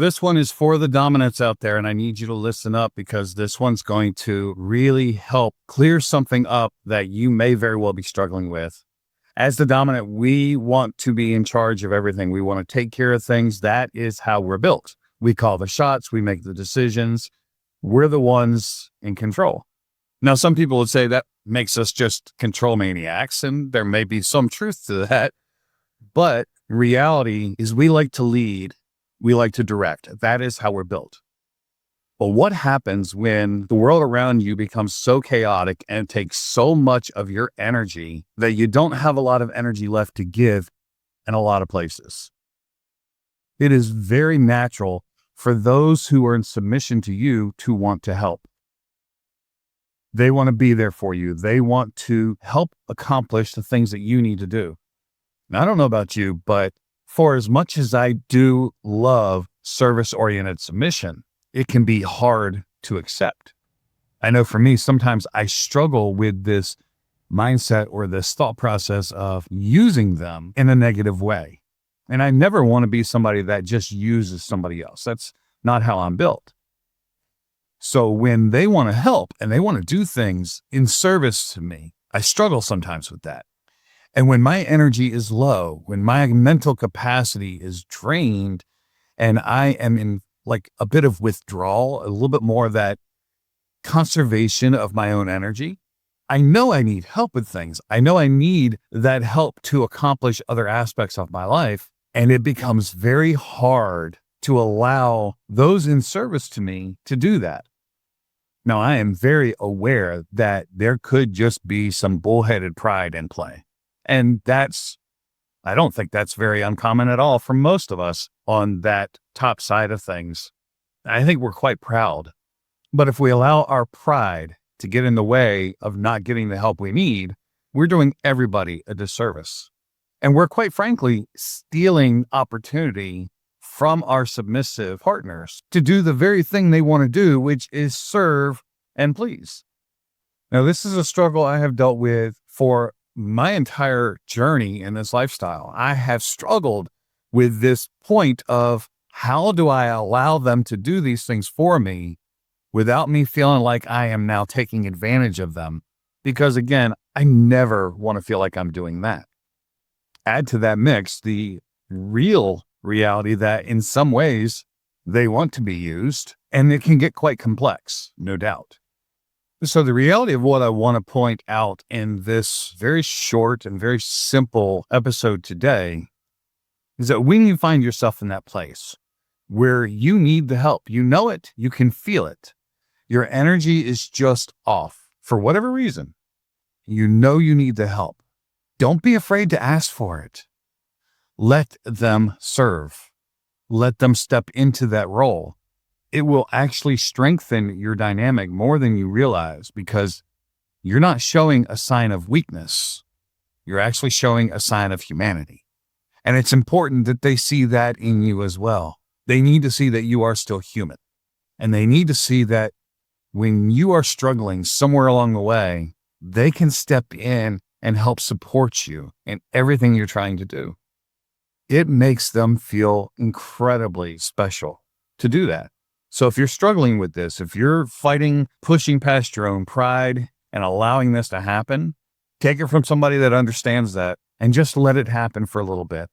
This one is for the dominants out there, and I need you to listen up because this one's going to really help clear something up that you may very well be struggling with. As the dominant, we want to be in charge of everything. We want to take care of things. That is how we're built. We call the shots. We make the decisions. We're the ones in control. Now, some people would say that makes us just control maniacs, and there may be some truth to that. But reality is we like to lead. We like to direct. That is how we're built. But what happens when the world around you becomes so chaotic and takes so much of your energy that you don't have a lot of energy left to give in a lot of places? It is very natural for those who are in submission to you to want to help. They want to be there for you. They want to help accomplish the things that you need to do. Now, I don't know about you, but for as much as I do love service-oriented submission, it can be hard to accept. I know for me, sometimes I struggle with this mindset or this thought process of using them in a negative way. And I never want to be somebody that just uses somebody else. That's not how I'm built. So when they want to help and they want to do things in service to me, I struggle sometimes with that. And when my energy is low, when my mental capacity is drained, and I am in like a bit of withdrawal, a little bit more of that conservation of my own energy, I know I need help with things. I know I need that help to accomplish other aspects of my life. And it becomes very hard to allow those in service to me to do that. Now, I am very aware that there could just be some bullheaded pride in play. And I don't think that's very uncommon at all for most of us on that top side of things. I think we're quite proud. But if we allow our pride to get in the way of not getting the help we need, we're doing everybody a disservice. And we're quite frankly stealing opportunity from our submissive partners to do the very thing they want to do, which is serve and please. Now, this is a struggle I have dealt with for my entire journey in this lifestyle. I have struggled with this point of how do I allow them to do these things for me without me feeling like I am now taking advantage of them? Because again, I never want to feel like I'm doing that. Add to that mix the real reality that in some ways they want to be used, and it can get quite complex, no doubt. So the reality of what I want to point out in this very short and very simple episode today is that when you find yourself in that place where you need the help, you know it, you can feel it, your energy is just off for whatever reason, you know you need the help. Don't be afraid to ask for it. Let them serve. Let them step into that role. It will actually strengthen your dynamic more than you realize because you're not showing a sign of weakness. You're actually showing a sign of humanity. And it's important that they see that in you as well. They need to see that you are still human. And they need to see that when you are struggling somewhere along the way, they can step in and help support you in everything you're trying to do. It makes them feel incredibly special to do that. So if you're struggling with this, if you're fighting, pushing past your own pride and allowing this to happen, take it from somebody that understands that and just let it happen for a little bit.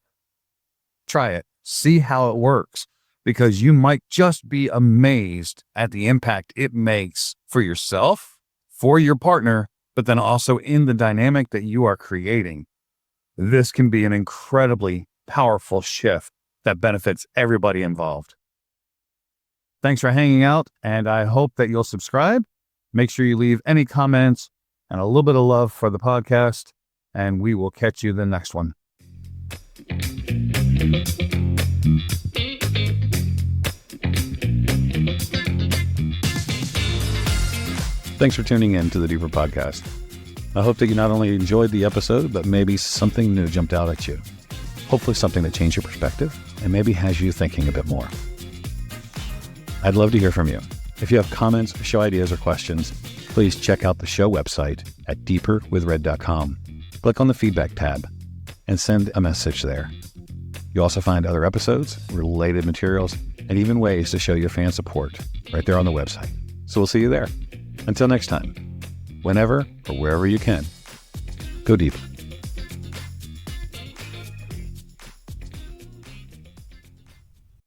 Try it. See how it works, because you might just be amazed at the impact it makes for yourself, for your partner, but then also in the dynamic that you are creating. This can be an incredibly powerful shift that benefits everybody involved. Thanks for hanging out, and I hope that you'll subscribe. Make sure you leave any comments and a little bit of love for the podcast, and we will catch you the next one. Thanks for tuning in to the Deeper Podcast. I hope that you not only enjoyed the episode, but maybe something new jumped out at you. Hopefully something that changed your perspective and maybe has you thinking a bit more. I'd love to hear from you. If you have comments, show ideas, or questions, please check out the show website at deeperwithred.com. Click on the feedback tab and send a message there. You'll also find other episodes, related materials, and even ways to show your fan support right there on the website. So we'll see you there. Until next time, whenever or wherever you can, go deeper.